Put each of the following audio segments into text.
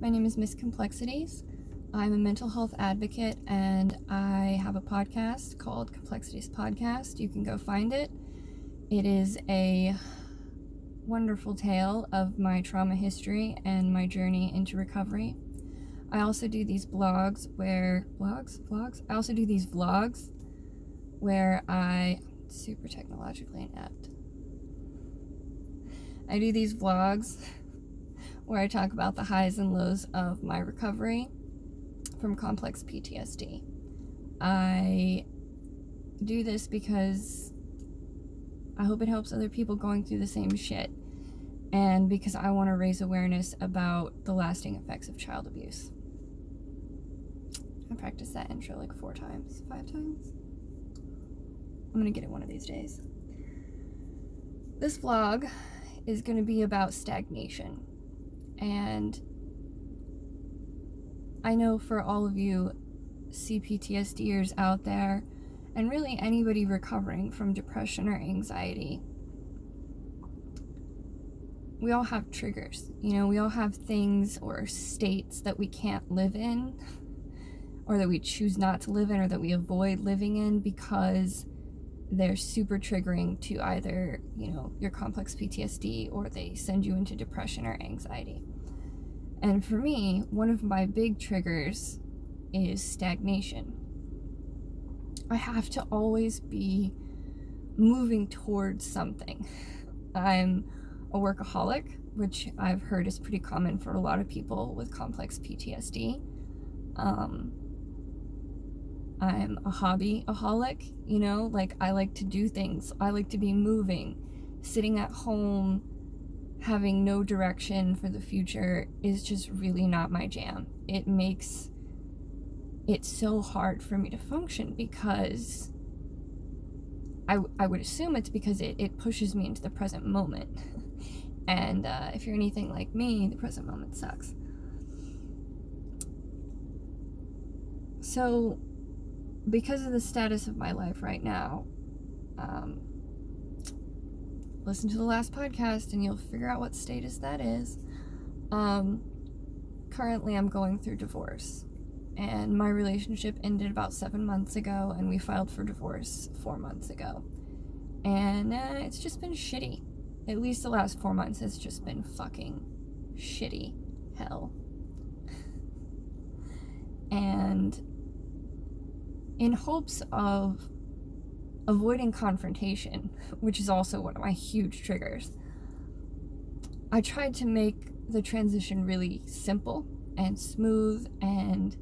My name is Miss Complexities. I'm a mental health advocate and I have a podcast called Complexities Podcast. You can go find it. It is a wonderful tale of my trauma history and my journey into recovery. I also do these vlogs where I super technologically inept. I do these vlogs where I talk about the highs and lows of my recovery from complex PTSD. I do this because I hope it helps other people going through the same shit, and because I want to raise awareness about the lasting effects of child abuse. I practiced that intro like 5 times. I'm gonna get it one of these days. This vlog is gonna be about stagnation. And I know for all of you CPTSDers out there, and really anybody recovering from depression or anxiety, we all have triggers. We all have things or states that we can't live in, or that we choose not to live in, or that we avoid living in because they're super triggering to either, your complex PTSD, or they send you into depression or anxiety. And for me, one of my big triggers is stagnation. I have to always be moving towards something. I'm a workaholic, which I've heard is pretty common for a lot of people with complex PTSD. I'm a hobbyaholic, I like to do things. I like to be moving. Sitting at home, having no direction for the future is just really not my jam. It makes it so hard for me to function because I would assume it's because it pushes me into the present moment. And if you're anything like me, the present moment sucks. So, because of the status of my life right now, listen to the last podcast and you'll figure out what status that is. Currently I'm going through divorce, and my relationship ended about 7 months ago, and we filed for divorce 4 months ago. And it's just been shitty. At least the last 4 months has just been fucking shitty hell. And in hopes of avoiding confrontation, which is also one of my huge triggers, I tried to make the transition really simple and smooth, and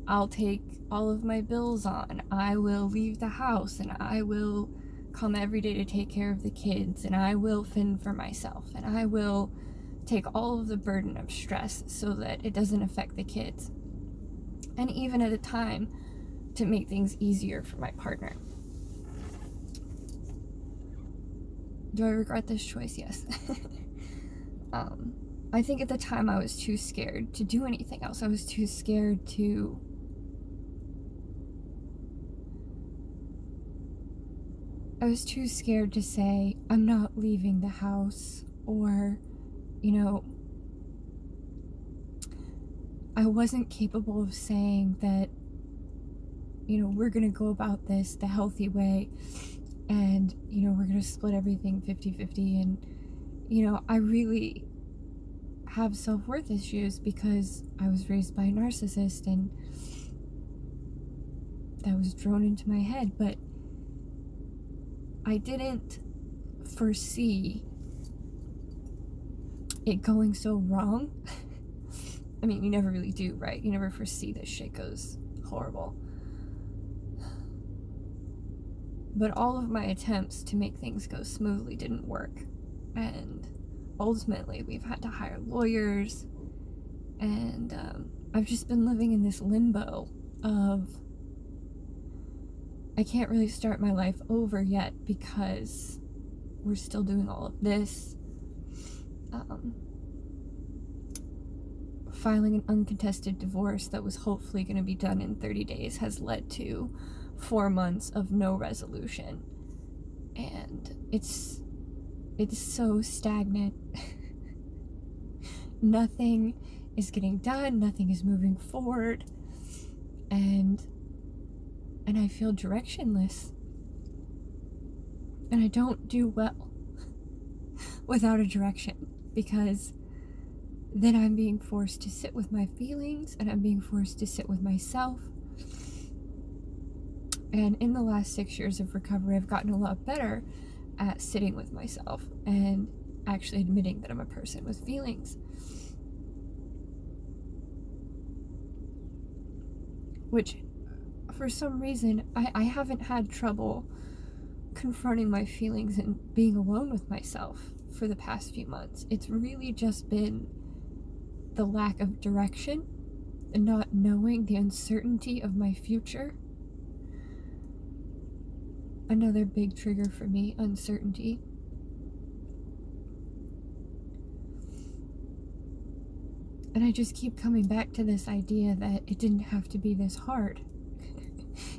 I'll take all of my bills on. I will leave the house and I will come every day to take care of the kids, and I will fend for myself, and I will take all of the burden of stress so that it doesn't affect the kids. And even at a time to make things easier for my partner. Do I regret this choice? Yes. I think at the time I was too scared to do anything else. I was too scared to say, I'm not leaving the house, or, I wasn't capable of saying that, we're going to go about this the healthy way, and, we're going to split everything 50-50, and, I really have self-worth issues because I was raised by a narcissist, and that was drilled into my head, but I didn't foresee it going so wrong. I mean, you never really do, right? You never foresee this shit goes horrible. But all of my attempts to make things go smoothly didn't work. And ultimately, we've had to hire lawyers. And I've just been living in this limbo of, I can't really start my life over yet because we're still doing all of this. Filing an uncontested divorce that was hopefully going to be done in 30 days has led to 4 months of no resolution. And it's so stagnant. nothing is getting done, nothing is moving forward, and I feel directionless. And I don't do well without a direction, because then I'm being forced to sit with my feelings, and I'm being forced to sit with myself. And in the last 6 years of recovery, I've gotten a lot better at sitting with myself and actually admitting that I'm a person with feelings. Which, for some reason, I haven't had trouble confronting my feelings and being alone with myself for the past few months. It's really just been the lack of direction and not knowing, the uncertainty of my future. Another big trigger for me, uncertainty. And I just keep coming back to this idea that it didn't have to be this hard.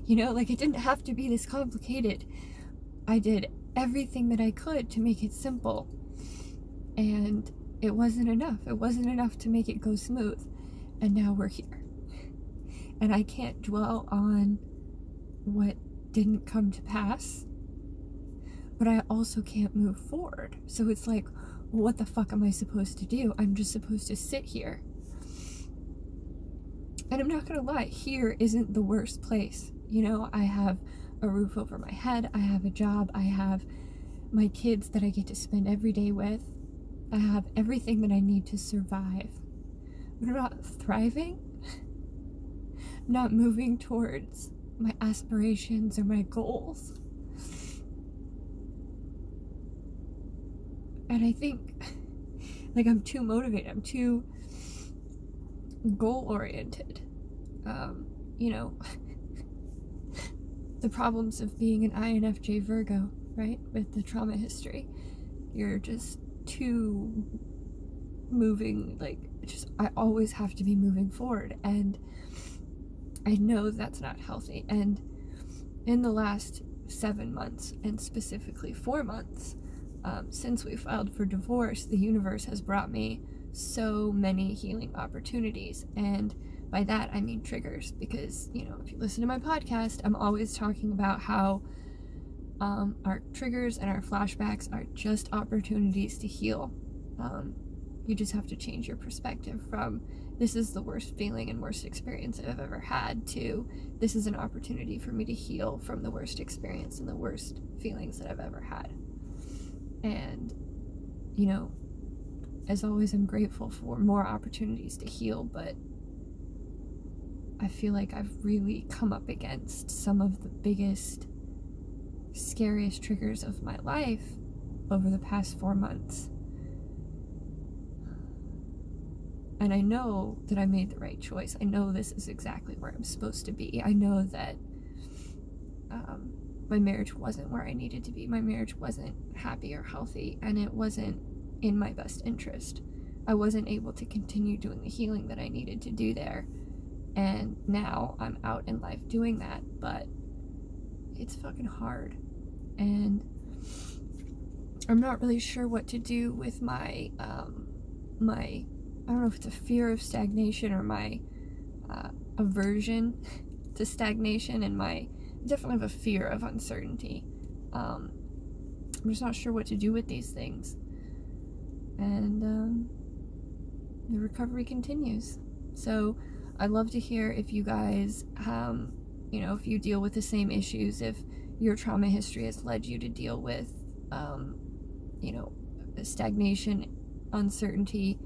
You know, like, it didn't have to be this complicated. I did everything that I could to make it simple. And it wasn't enough. It wasn't enough to make it go smooth. And now we're here. And I can't dwell on what didn't come to pass, but I also can't move forward. So it's like, well, what the fuck am I supposed to do? I'm just supposed to sit here. And I'm not gonna lie, here isn't the worst place. You know, I have a roof over my head, I have a job, I have my kids that I get to spend every day with, I have everything that I need to survive. But I'm not thriving, not moving towards my aspirations or my goals. And I think, like, I'm too motivated, I'm too goal-oriented. You know, the problems of being an INFJ Virgo, right? With the trauma history. You're just too moving, like, just, I always have to be moving forward. And I know that's not healthy. And in the last 7 months, and specifically 4 months, since we filed for divorce, the universe has brought me so many healing opportunities. And by that, I mean triggers, because, you know, if you listen to my podcast, I'm always talking about how our triggers and our flashbacks are just opportunities to heal. You just have to change your perspective from, this is the worst feeling and worst experience I've ever had, to, this is an opportunity for me to heal from the worst experience and the worst feelings that I've ever had. And, you know, as always, I'm grateful for more opportunities to heal, but I feel like I've really come up against some of the biggest, scariest triggers of my life over the past 4 months. And I know that I made the right choice. I know this is exactly where I'm supposed to be. I know that my marriage wasn't where I needed to be. My marriage wasn't happy or healthy, and it wasn't in my best interest. I wasn't able to continue doing the healing that I needed to do there. And now I'm out in life doing that, but it's fucking hard. And I'm not really sure what to do with my, I don't know if it's a fear of stagnation or my aversion to stagnation, and I definitely have a fear of uncertainty. I'm just not sure what to do with these things. And the recovery continues. So I'd love to hear if you guys, you know, if you deal with the same issues, if your trauma history has led you to deal with, you know, stagnation, uncertainty,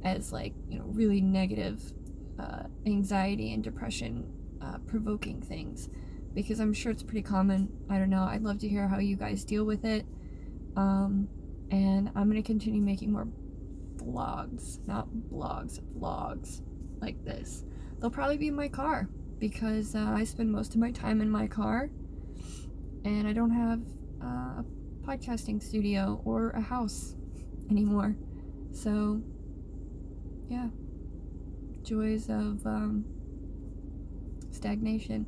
as, like, you know, really negative anxiety and depression provoking things, because I'm sure it's pretty common. I don't know, I'd love to hear how you guys deal with it. And I'm going to continue making more vlogs, not blogs, vlogs like this. They'll probably be in my car, because I spend most of my time in my car, and I don't have a podcasting studio or a house anymore. So yeah, joys of stagnation.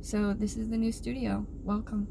So this is the new studio. Welcome.